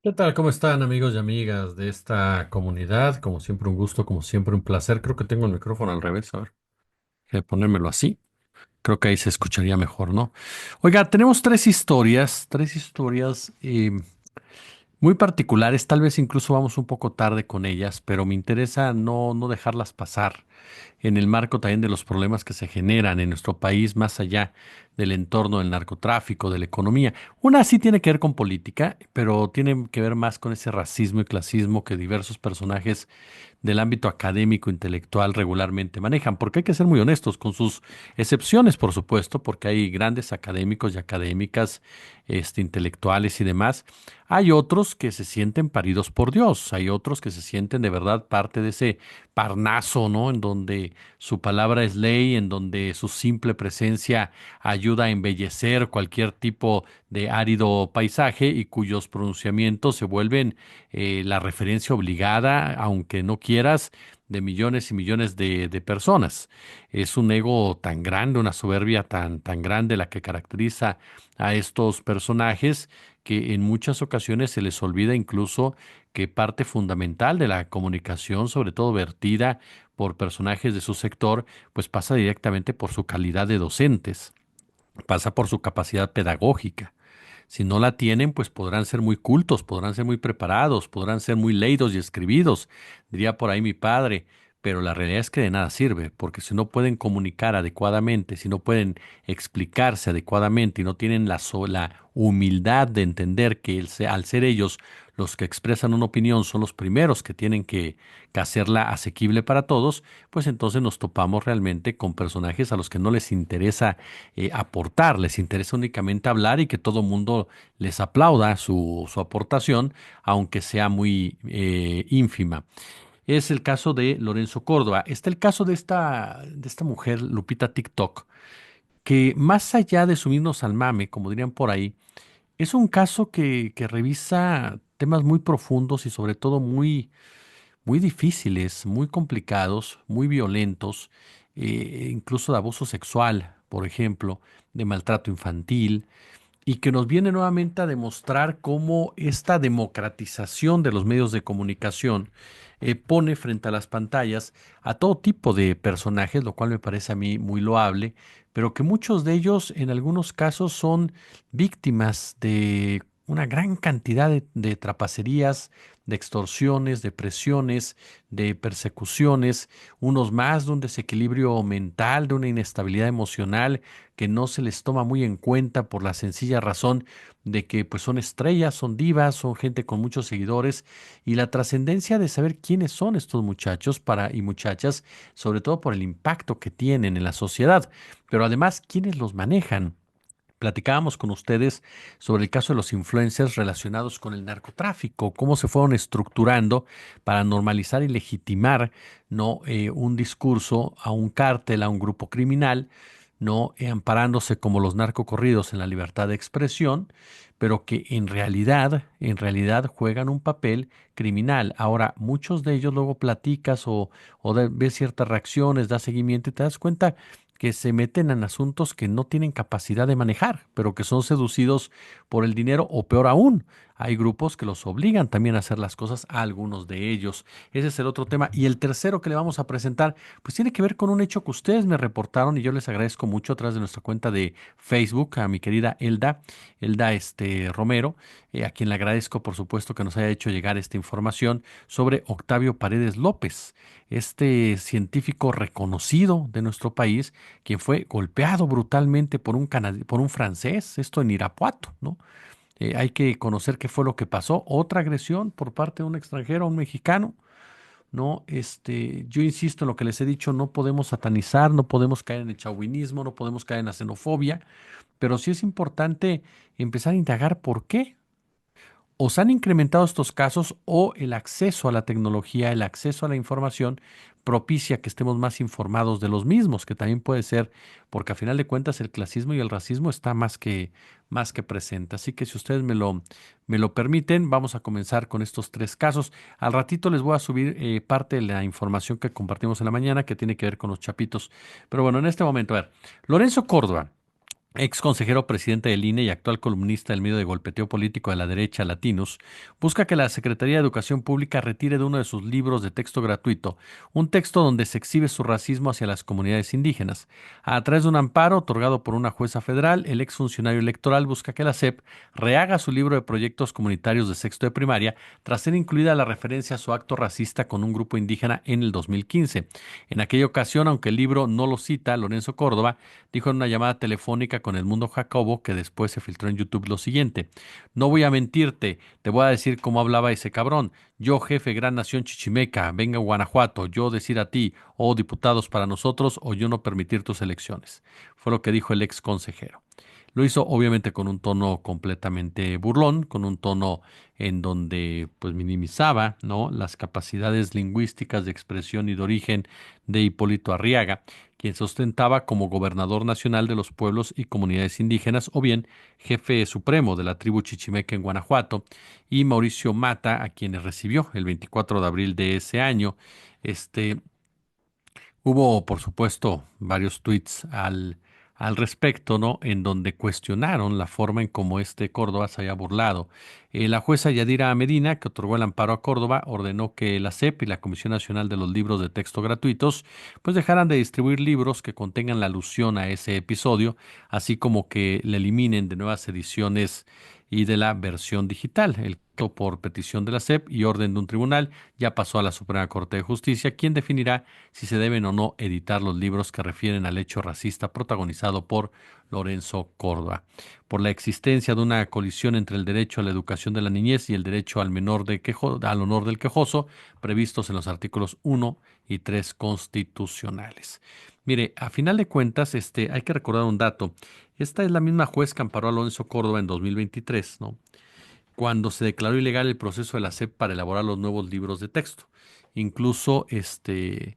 ¿Qué tal? ¿Cómo están amigos y amigas de esta comunidad? Como siempre un gusto, como siempre un placer. Creo que tengo el micrófono al revés, a ver, ponérmelo así. Creo que ahí se escucharía mejor, ¿no? Oiga, tenemos tres historias muy particulares. Tal vez incluso vamos un poco tarde con ellas, pero me interesa no dejarlas pasar en el marco también de los problemas que se generan en nuestro país, más allá del entorno del narcotráfico, de la economía. Una sí tiene que ver con política, pero tiene que ver más con ese racismo y clasismo que diversos personajes del ámbito académico, intelectual regularmente manejan, porque hay que ser muy honestos, con sus excepciones, por supuesto, porque hay grandes académicos y académicas, intelectuales y demás. Hay otros que se sienten paridos por Dios, hay otros que se sienten de verdad parte de ese Parnaso, ¿no? En donde su palabra es ley, en donde su simple presencia ayuda a embellecer cualquier tipo de árido paisaje y cuyos pronunciamientos se vuelven la referencia obligada, aunque no quieras, de millones y millones de personas. Es un ego tan grande, una soberbia tan grande la que caracteriza a estos personajes que en muchas ocasiones se les olvida incluso que parte fundamental de la comunicación, sobre todo vertida por personajes de su sector, pues pasa directamente por su calidad de docentes, pasa por su capacidad pedagógica. Si no la tienen, pues podrán ser muy cultos, podrán ser muy preparados, podrán ser muy leídos y escribidos, diría por ahí mi padre, pero la realidad es que de nada sirve, porque si no pueden comunicar adecuadamente, si no pueden explicarse adecuadamente y no tienen la humildad de entender que al ser ellos los que expresan una opinión son los primeros que tienen que hacerla asequible para todos, pues entonces nos topamos realmente con personajes a los que no les interesa aportar, les interesa únicamente hablar y que todo mundo les aplauda su aportación, aunque sea muy ínfima. Es el caso de Lorenzo Córdoba. Está el caso de esta mujer, Lupita TikTok, que más allá de subirnos al mame, como dirían por ahí, es un caso que revisa temas muy profundos y sobre todo muy difíciles, muy complicados, muy violentos, incluso de abuso sexual, por ejemplo, de maltrato infantil, y que nos viene nuevamente a demostrar cómo esta democratización de los medios de comunicación pone frente a las pantallas a todo tipo de personajes, lo cual me parece a mí muy loable, pero que muchos de ellos en algunos casos son víctimas de una gran cantidad de trapacerías, de extorsiones, de presiones, de persecuciones, unos más de un desequilibrio mental, de una inestabilidad emocional que no se les toma muy en cuenta por la sencilla razón de que pues son estrellas, son divas, son gente con muchos seguidores y la trascendencia de saber quiénes son estos muchachos y muchachas, sobre todo por el impacto que tienen en la sociedad, pero además quiénes los manejan. Platicábamos con ustedes sobre el caso de los influencers relacionados con el narcotráfico, cómo se fueron estructurando para normalizar y legitimar, ¿no? Un discurso a un cártel, a un grupo criminal, ¿no? Amparándose como los narcocorridos en la libertad de expresión, pero que en realidad juegan un papel criminal. Ahora, muchos de ellos luego platicas o ves ciertas reacciones, das seguimiento y te das cuenta que se meten en asuntos que no tienen capacidad de manejar, pero que son seducidos por el dinero o peor aún, hay grupos que los obligan también a hacer las cosas a algunos de ellos. Ese es el otro tema. Y el tercero que le vamos a presentar, pues tiene que ver con un hecho que ustedes me reportaron y yo les agradezco mucho a través de nuestra cuenta de Facebook a mi querida Elda Romero, a quien le agradezco por supuesto que nos haya hecho llegar esta información sobre Octavio Paredes López, este científico reconocido de nuestro país, quien fue golpeado brutalmente por un francés, esto en Irapuato, ¿no? Hay que conocer qué fue lo que pasó. Otra agresión por parte de un extranjero, un mexicano, ¿no? Yo insisto en lo que les he dicho, no podemos satanizar, no podemos caer en el chauvinismo, no podemos caer en la xenofobia, pero sí es importante empezar a indagar por qué. O se han incrementado estos casos o el acceso a la tecnología, el acceso a la información propicia que estemos más informados de los mismos, que también puede ser, porque a final de cuentas el clasismo y el racismo está más que presente. Así que si ustedes me lo permiten, vamos a comenzar con estos tres casos. Al ratito les voy a subir parte de la información que compartimos en la mañana que tiene que ver con los chapitos. Pero bueno, en este momento, a ver, Lorenzo Córdoba. ex consejero presidente del INE y actual columnista del medio de golpeteo político de la derecha Latinos, busca que la Secretaría de Educación Pública retire de uno de sus libros de texto gratuito un texto donde se exhibe su racismo hacia las comunidades indígenas. A través de un amparo otorgado por una jueza federal, el ex funcionario electoral busca que la SEP rehaga su libro de proyectos comunitarios de sexto de primaria tras ser incluida la referencia a su acto racista con un grupo indígena en el 2015. En aquella ocasión, aunque el libro no lo cita, Lorenzo Córdoba dijo en una llamada telefónica con el Mundo Jacobo, que después se filtró en YouTube, lo siguiente: no voy a mentirte, te voy a decir cómo hablaba ese cabrón. Yo, jefe, gran nación chichimeca, venga Guanajuato, yo decir a ti, oh diputados para nosotros, o yo no permitir tus elecciones. Fue lo que dijo el ex consejero. Lo hizo obviamente con un tono completamente burlón, con un tono en donde pues minimizaba, ¿no?, las capacidades lingüísticas de expresión y de origen de Hipólito Arriaga, quien se ostentaba como gobernador nacional de los pueblos y comunidades indígenas, o bien jefe supremo de la tribu chichimeca en Guanajuato, y Mauricio Mata, a quienes recibió el 24 de abril de ese año. Este, Hubo, por supuesto, varios tweets al respecto, ¿no? En donde cuestionaron la forma en cómo Córdoba se haya burlado. La jueza Yadira Medina, que otorgó el amparo a Córdoba, ordenó que la SEP y la Comisión Nacional de los Libros de Texto Gratuitos pues dejaran de distribuir libros que contengan la alusión a ese episodio, así como que le eliminen de nuevas ediciones y de la versión digital. El caso, por petición de la SEP y orden de un tribunal, ya pasó a la Suprema Corte de Justicia, quien definirá si se deben o no editar los libros que refieren al hecho racista protagonizado por Lorenzo Córdoba. Por la existencia de una colisión entre el derecho a la educación de la niñez y el derecho al honor del quejoso, previstos en los artículos 1 y 3 constitucionales. Mire, a final de cuentas, hay que recordar un dato. Esta es la misma juez que amparó a Lorenzo Córdoba en 2023, ¿no?, cuando se declaró ilegal el proceso de la SEP para elaborar los nuevos libros de texto. Incluso ese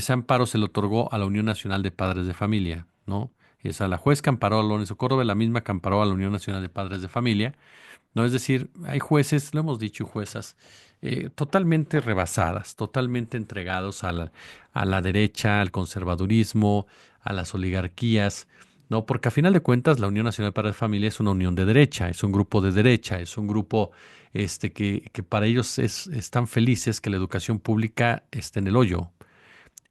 amparo se le otorgó a la Unión Nacional de Padres de Familia, ¿no? Es a la juez que amparó a Lorenzo Córdoba, la misma que amparó a la Unión Nacional de Padres de Familia, ¿no? Es decir, hay jueces, lo hemos dicho, juezas, totalmente rebasadas, totalmente entregados a la derecha, al conservadurismo, a las oligarquías, ¿no? Porque a final de cuentas la Unión Nacional para la Familia es una unión de derecha, es un grupo de derecha, es un grupo que para ellos están felices que la educación pública esté en el hoyo.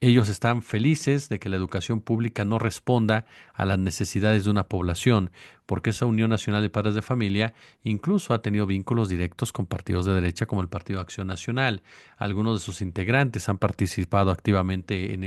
Ellos están felices de que la educación pública no responda a las necesidades de una población, porque esa Unión Nacional de Padres de Familia incluso ha tenido vínculos directos con partidos de derecha como el Partido Acción Nacional. Algunos de sus integrantes han participado activamente en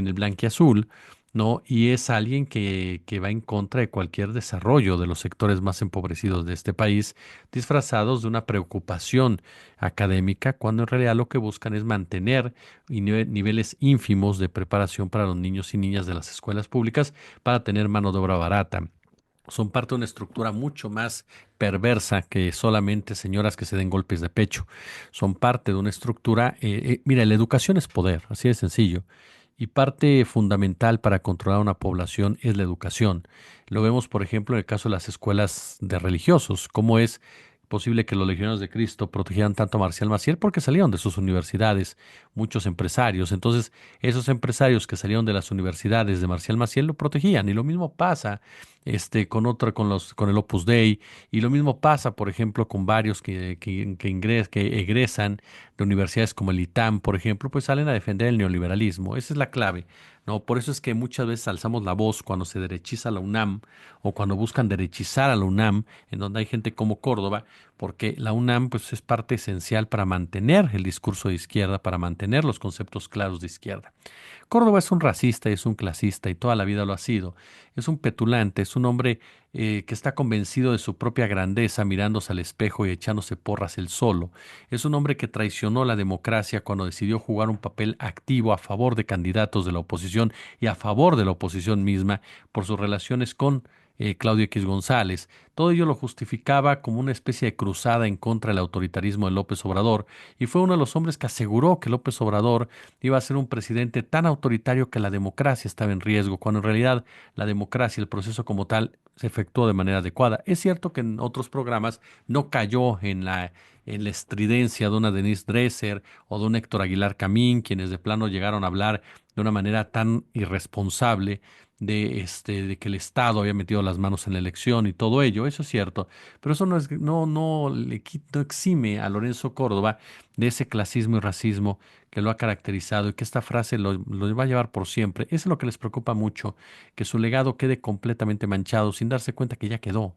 el Blanquiazul, ¿no? Y es alguien que va en contra de cualquier desarrollo de los sectores más empobrecidos de este país, disfrazados de una preocupación académica, cuando en realidad lo que buscan es mantener niveles ínfimos de preparación para los niños y niñas de las escuelas públicas para tener mano de obra barata. Son parte de una estructura mucho más perversa que solamente señoras que se den golpes de pecho. Son parte de una estructura, mira, la educaón es poder, así de sencillo. Y parte fundamental para controlar una población es la educación. Lo vemos, por ejemplo, en el caso de las escuelas de religiosos. ¿Cómo es posible que los legionarios de Cristo protegieran tanto a Marcial Maciel? Porque salieron de sus universidades muchos empresarios. Entonces, esos empresarios que salieron de las universidades de Marcial Maciel lo protegían. Y lo mismo pasa con el Opus Dei, y lo mismo pasa, por ejemplo, con varios que egresan de universidades como el ITAM, por ejemplo, pues salen a defender el neoliberalismo. Esa es la clave, ¿no? Por eso es que muchas veces alzamos la voz cuando se derechiza la UNAM o cuando buscan derechizar a la UNAM, en donde hay gente como Córdoba, porque la UNAM pues es parte esencial para mantener el discurso de izquierda, para mantener los conceptos claros de izquierda. Córdoba es un racista, es un clasista y toda la vida lo ha sido. Es un petulante, es un hombre que está convencido de su propia grandeza, mirándose al espejo y echándose porras él solo. Es un hombre que traicionó la democracia cuando decidió jugar un papel activo a favor de candidatos de la oposición y a favor de la oposición misma por sus relaciones con Claudio X González. Todo ello lo justificaba como una especie de cruzada en contra del autoritarismo de López Obrador, y fue uno de los hombres que aseguró que López Obrador iba a ser un presidente tan autoritario que la democracia estaba en riesgo, cuando en realidad la democracia, el proceso como tal, se efectuó de manera adecuada. Es cierto que en otros programas no cayó en la estridencia de una Denise Dresser o de un Héctor Aguilar Camín, quienes de plano llegaron a hablar de una manera tan irresponsable de que el Estado había metido las manos en la elección y todo ello. Eso es cierto, pero eso no exime a Lorenzo Córdoba de ese clasismo y racismo que lo ha caracterizado y que esta frase lo va a llevar por siempre. Eso es lo que les preocupa mucho, que su legado quede completamente manchado sin darse cuenta que ya quedó.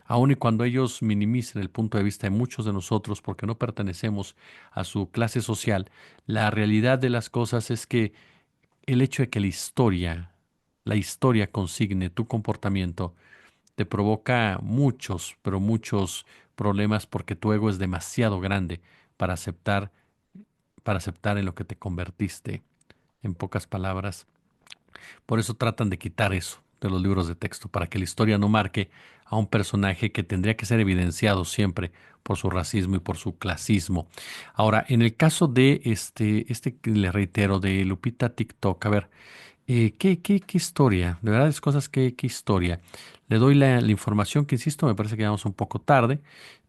Aun y cuando ellos minimicen el punto de vista de muchos de nosotros porque no pertenecemos a su clase social, la realidad de las cosas es que el hecho de que la historia consigne tu comportamiento, te provoca muchos, pero muchos problemas porque tu ego es demasiado grande para aceptar, para aceptar en lo que te convertiste. En pocas palabras, por eso tratan de quitar eso de los libros de texto, para que la historia no marque a un personaje que tendría que ser evidenciado siempre por su racismo y por su clasismo. Ahora, en el caso de este que le reitero, de Lupita TikTok, a ver, qué historia, de verdad es cosas qué historia. Le doy la información que, insisto, me parece que vamos un poco tarde,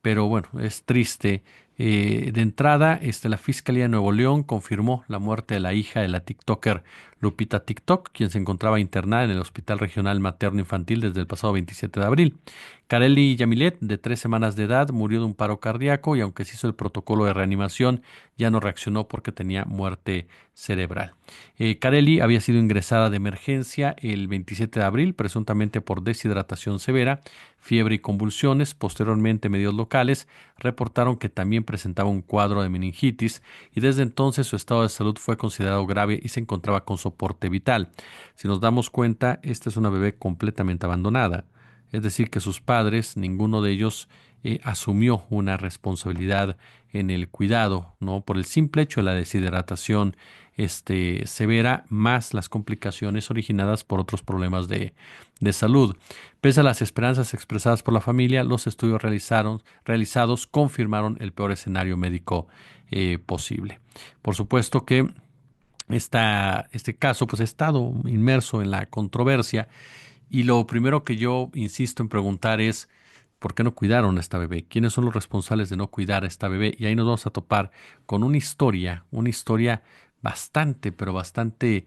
pero bueno, es triste. De entrada, la Fiscalía de Nuevo León confirmó la muerte de la hija de la TikToker Lupita TikTok, quien se encontraba internada en el Hospital Regional Materno Infantil desde el pasado 27 de abril. Kareli Yamilet, de 3 semanas de edad, murió de un paro cardíaco y aunque se hizo el protocolo de reanimación, ya no reaccionó porque tenía muerte cerebral. Carelli había sido ingresada de emergencia el 27 de abril, presuntamente por deshidratación severa, fiebre y convulsiones. Posteriormente, medios locales reportaron que también presentaba un cuadro de meningitis y desde entonces su estado de salud fue considerado grave y se encontraba con soporte vital. Si nos damos cuenta, esta es una bebé completamente abandonada. Es decir, que sus padres, ninguno de ellos asumió una responsabilidad en el cuidado, ¿no? Por el simple hecho de la deshidratación severa, más las complicaciones originadas por otros problemas de salud. Pese a las esperanzas expresadas por la familia, los estudios realizados confirmaron el peor escenario médico posible. Por supuesto que este caso pues, ha estado inmerso en la controversia y lo primero que yo insisto en preguntar es, ¿por qué no cuidaron a esta bebé? ¿Quiénes son los responsables de no cuidar a esta bebé? Y ahí nos vamos a topar con una historia bastante, pero bastante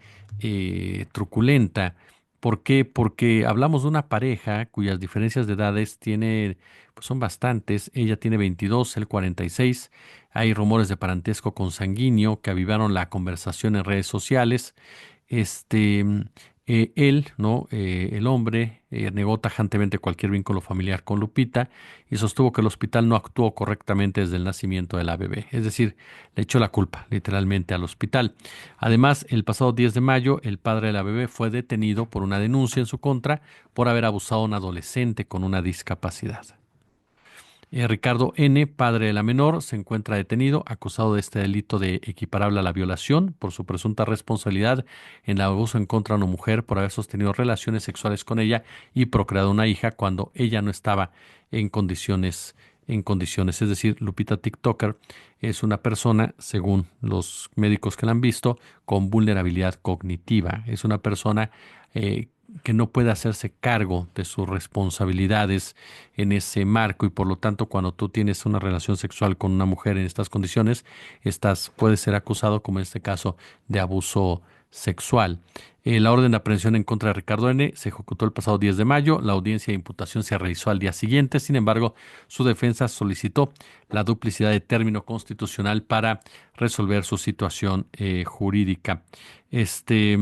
truculenta. ¿Por qué? Porque hablamos de una pareja cuyas diferencias de edades pues son bastantes. Ella tiene 22, él 46. Hay rumores de parentesco consanguíneo que avivaron la conversación en redes sociales. Este, Él, ¿no? El hombre, negó tajantemente cualquier vínculo familiar con Lupita y sostuvo que el hospital no actuó correctamente desde el nacimiento de la bebé. Es decir, le echó la culpa literalmente al hospital. Además, el pasado 10 de mayo, el padre de la bebé fue detenido por una denuncia en su contra por haber abusado a un adolescente con una discapacidad. Ricardo N., padre de la menor, se encuentra detenido, acusado de este delito de equiparable a la violación por su presunta responsabilidad en el abuso en contra de una mujer por haber sostenido relaciones sexuales con ella y procreado una hija cuando ella no estaba en condiciones. Es decir, Lupita TikToker es una persona, según los médicos que la han visto, con vulnerabilidad cognitiva. Es una persona que no puede hacerse cargo de sus responsabilidades en ese marco y por lo tanto cuando tú tienes una relación sexual con una mujer en estas condiciones, puedes ser acusado, como en este caso, de abuso sexual. La orden de aprehensión en contra de Ricardo N. se ejecutó el pasado 10 de mayo. La audiencia de imputación se realizó al día siguiente. Sin embargo, su defensa solicitó la duplicidad de término constitucional para resolver su situación jurídica. Este,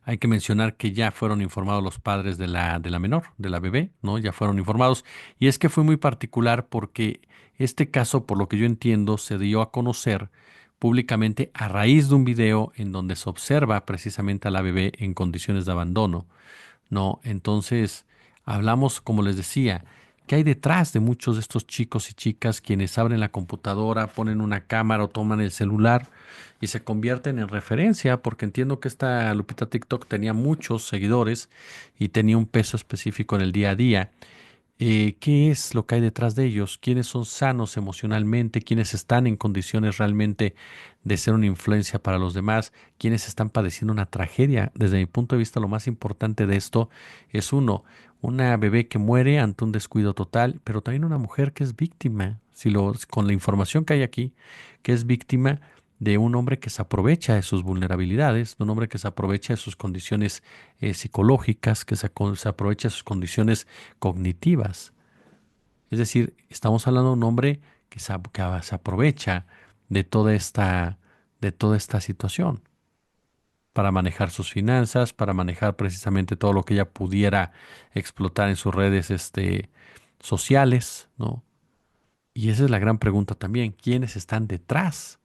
Hay que mencionar que ya fueron informados los padres de la menor, de la bebé, ¿no? Ya fueron informados. Y es que fue muy particular porque este caso, por lo que yo entiendo, se dio a conocer públicamente a raíz de un video en donde se observa precisamente a la bebé en condiciones de abandono, ¿no? Entonces, hablamos, como les decía, ¿qué hay detrás de muchos de estos chicos y chicas quienes abren la computadora, ponen una cámara o toman el celular y se convierten en referencia? Porque entiendo que esta Lupita TikTok tenía muchos seguidores y tenía un peso específico en el día a día. ¿Qué es lo que hay detrás de ellos? ¿Quiénes son sanos emocionalmente? ¿Quiénes están en condiciones realmente de ser una influencia para los demás? ¿Quiénes están padeciendo una tragedia? Desde mi punto de vista, lo más importante de esto es uno, una bebé que muere ante un descuido total, pero también una mujer que es víctima, con la información que hay aquí, que es víctima de un hombre que se aprovecha de sus vulnerabilidades, de un hombre que se aprovecha de sus condiciones psicológicas, se aprovecha de sus condiciones cognitivas. Es decir, estamos hablando de un hombre que se aprovecha de toda esta situación para manejar sus finanzas, para manejar precisamente todo lo que ella pudiera explotar en sus redes sociales, ¿no? Y esa es la gran pregunta también, ¿quiénes están detrás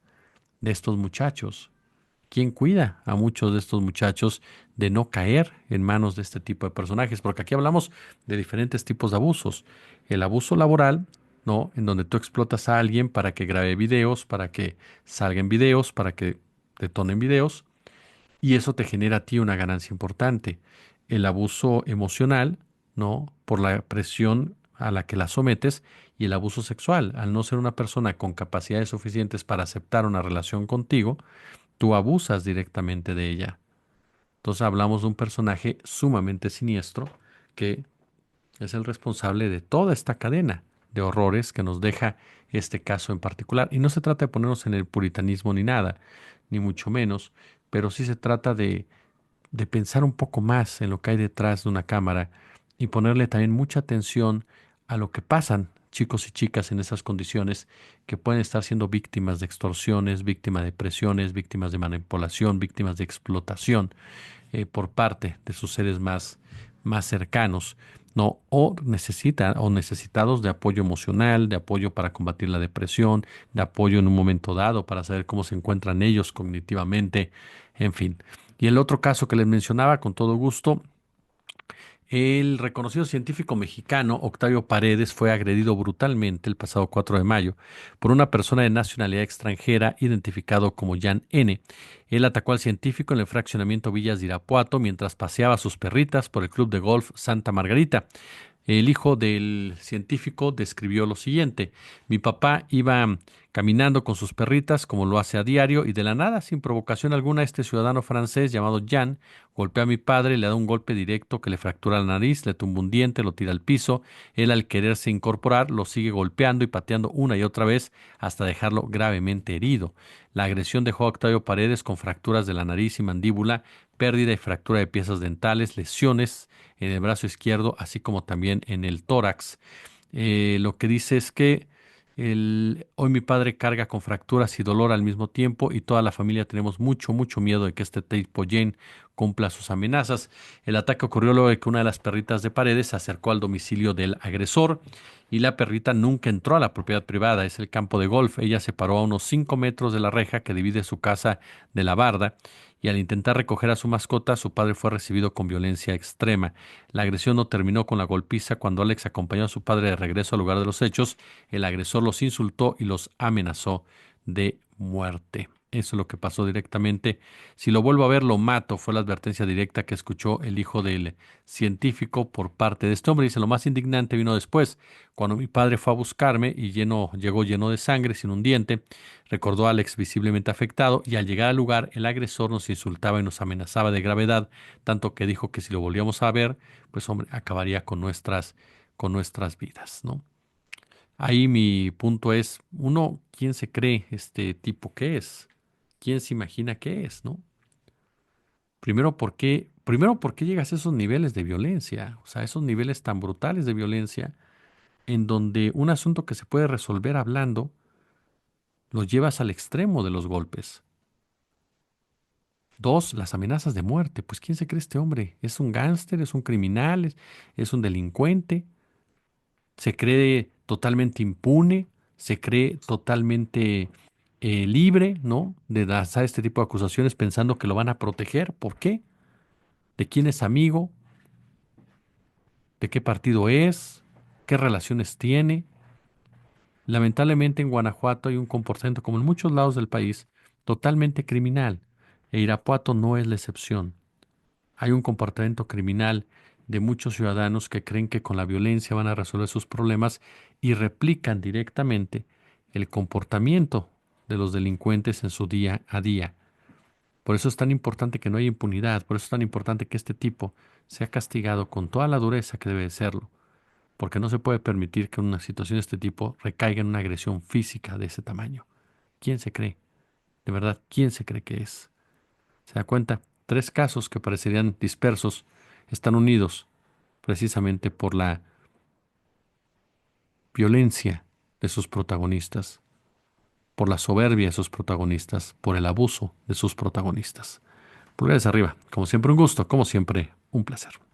de estos muchachos? ¿Quién cuida a muchos de estos muchachos de no caer en manos de este tipo de personajes? Porque aquí hablamos de diferentes tipos de abusos. El abuso laboral, ¿no? En donde tú explotas a alguien para que grabe videos, para que salgan videos, para que detonen videos, y eso te genera a ti una ganancia importante. El abuso emocional, ¿no? Por la presión a la que la sometes, y el abuso sexual, al no ser una persona con capacidades suficientes para aceptar una relación contigo, tú abusas directamente de ella. Entonces hablamos de un personaje sumamente siniestro que es el responsable de toda esta cadena de horrores que nos deja este caso en particular. Y no se trata de ponernos en el puritanismo ni nada, ni mucho menos, pero sí se trata de pensar un poco más en lo que hay detrás de una cámara y ponerle también mucha atención a lo que pasan chicos y chicas en esas condiciones que pueden estar siendo víctimas de extorsiones, víctimas de presiones, víctimas de manipulación, víctimas de explotación por parte de sus seres más cercanos, ¿no? O necesitados de apoyo emocional, de apoyo para combatir la depresión, de apoyo en un momento dado para saber cómo se encuentran ellos cognitivamente, en fin. Y el otro caso que les mencionaba con todo gusto, el reconocido científico mexicano Octavio Paredes fue agredido brutalmente el pasado 4 de mayo por una persona de nacionalidad extranjera identificado como Jan N. Él atacó al científico en el fraccionamiento Villas de Irapuato mientras paseaba a sus perritas por el club de golf Santa Margarita. El hijo del científico describió lo siguiente: mi papá iba caminando con sus perritas como lo hace a diario y de la nada, sin provocación alguna, este ciudadano francés llamado Jean golpea a mi padre, le da un golpe directo que le fractura la nariz, le tumba un diente, lo tira al piso. Él, al quererse incorporar, lo sigue golpeando y pateando una y otra vez hasta dejarlo gravemente herido. La agresión dejó a Octavio Paredes con fracturas de la nariz y mandíbula, pérdida y fractura de piezas dentales, lesiones en el brazo izquierdo, así como también en el tórax. Lo que dice es que hoy mi padre carga con fracturas y dolor al mismo tiempo y toda la familia tenemos mucho, mucho miedo de que este tipo Jane cumpla sus amenazas. El ataque ocurrió luego de que una de las perritas de Paredes se acercó al domicilio del agresor y la perrita nunca entró a la propiedad privada, es el campo de golf. Ella se paró a unos 5 metros de la reja que divide su casa de la barda y al intentar recoger a su mascota, su padre fue recibido con violencia extrema. La agresión no terminó con la golpiza. Cuando Alex acompañó a su padre de regreso al lugar de los hechos, el agresor los insultó y los amenazó de muerte. Eso es lo que pasó directamente. Si lo vuelvo a ver, lo mato. Fue la advertencia directa que escuchó el hijo del científico por parte de este hombre. Dice, lo más indignante vino después, cuando mi padre fue a buscarme y llegó lleno de sangre, sin un diente. Recordó a Alex visiblemente afectado y al llegar al lugar, el agresor nos insultaba y nos amenazaba de gravedad, tanto que dijo que si lo volvíamos a ver, pues hombre, acabaría con nuestras vidas, ¿no? Ahí mi punto es, uno, ¿quién se cree este tipo que es? ¿Quién se imagina que es, no? Primero, ¿por qué llegas a esos niveles de violencia? O sea, esos niveles tan brutales de violencia en donde un asunto que se puede resolver hablando, lo llevas al extremo de los golpes. Dos, las amenazas de muerte. Pues ¿quién se cree este hombre? ¿Es un gángster? ¿Es un criminal? ¿Es un delincuente? ¿Se cree totalmente impune? ¿Se cree totalmente libre, ¿no? De lanzar este tipo de acusaciones pensando que lo van a proteger. ¿Por qué? ¿De quién es amigo? ¿De qué partido es? ¿Qué relaciones tiene? Lamentablemente en Guanajuato hay un comportamiento, como en muchos lados del país, totalmente criminal. E Irapuato no es la excepción. Hay un comportamiento criminal de muchos ciudadanos que creen que con la violencia van a resolver sus problemas y replican directamente el comportamiento de los delincuentes en su día a día. Por eso es tan importante que no haya impunidad, por eso es tan importante que este tipo sea castigado con toda la dureza que debe de serlo, porque no se puede permitir que una situación de este tipo recaiga en una agresión física de ese tamaño. ¿Quién se cree? De verdad, ¿quién se cree que es? ¿Se da cuenta? Tres casos que parecerían dispersos están unidos precisamente por la violencia de sus protagonistas, por la soberbia de sus protagonistas, por el abuso de sus protagonistas. Pulgares arriba, como siempre un gusto, como siempre un placer.